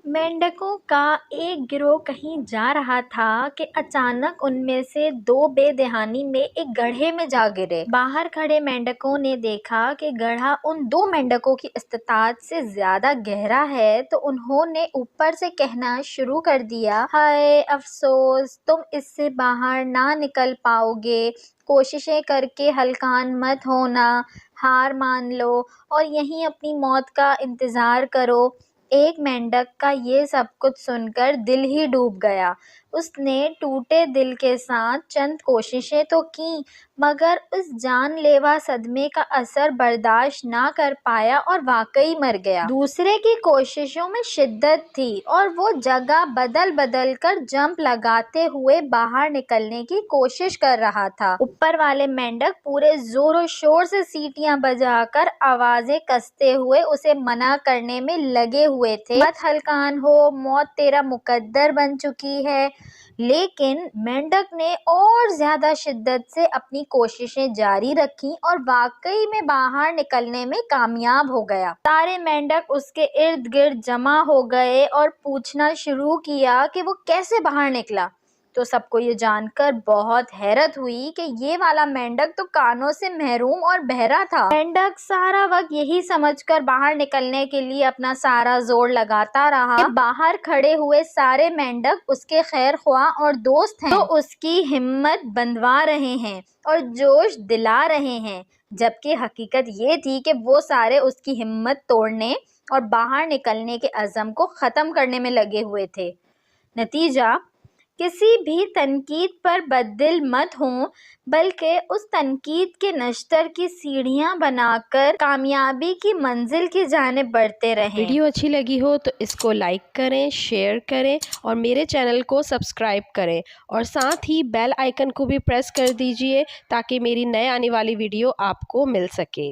मेंढकों का एक गिरोह कहीं जा रहा था कि अचानक उनमें से दो बेध्यानी में एक गड्ढे में जा गिरे। बाहर खड़े मेंढकों ने देखा कि गड्ढा उन दो मेंढकों की इस्ताअत से ज्यादा गहरा है, तो उन्होंने ऊपर से कहना शुरू कर दिया, हाय अफसोस, तुम इससे बाहर ना निकल पाओगे। कोशिशें करके हलकान मत होना, हार मान लो और यहीं अपनी मौत का इंतजार करो। एक मेंढक का ये सब कुछ सुनकर दिल ही डूब गया। उसने टूटे दिल के साथ चंद कोशिशें तो की, मगर उस जानलेवा सदमे का असर बर्दाश्त ना कर पाया और वाकई मर गया। दूसरे की कोशिशों में शिद्दत थी और वो जगह बदल बदल कर जंप लगाते हुए बाहर निकलने की कोशिश कर रहा था। ऊपर वाले मेंढक पूरे जोरों शोर से सीटियां बजाकर आवाजें कसते हुए उसे मना करने में लगे हुए थे। मत हलकान हो, मौत तेरा मुकद्दर बन चुकी है। लेकिन मेंढक ने और ज्यादा शिद्दत से अपनी कोशिशें जारी रखी और वाकई में बाहर निकलने में कामयाब हो गया। सारे मेंढक उसके इर्द गिर्द जमा हो गए और पूछना शुरू किया कि वो कैसे बाहर निकला। तो सबको ये जानकर बहुत हैरत हुई कि ये वाला मेंढक तो कानों से महरूम और बहरा था। मेंढक सारा वक्त यही समझकर बाहर निकलने के लिए अपना सारा जोर लगाता रहा कि बाहर खड़े हुए सारे मेंढक उसके खैर ख्वाह और दोस्त हैं, तो उसकी हिम्मत बंधवा रहे हैं और जोश दिला रहे हैं, जबकि हकीकत ये थी कि वो सारे उसकी हिम्मत तोड़ने और बाहर निकलने के अज़म को ख़त्म करने में लगे हुए थे। नतीजा, किसी भी तनकीद पर बददिल मत हों, बल्कि उस तनकीद के नश्तर की सीढ़ियां बनाकर कामयाबी की मंजिल की जानिब बढ़ते रहें। वीडियो अच्छी लगी हो तो इसको लाइक करें, शेयर करें और मेरे चैनल को सब्सक्राइब करें और साथ ही बेल आइकन को भी प्रेस कर दीजिए ताकि मेरी नए आने वाली वीडियो आपको मिल सके।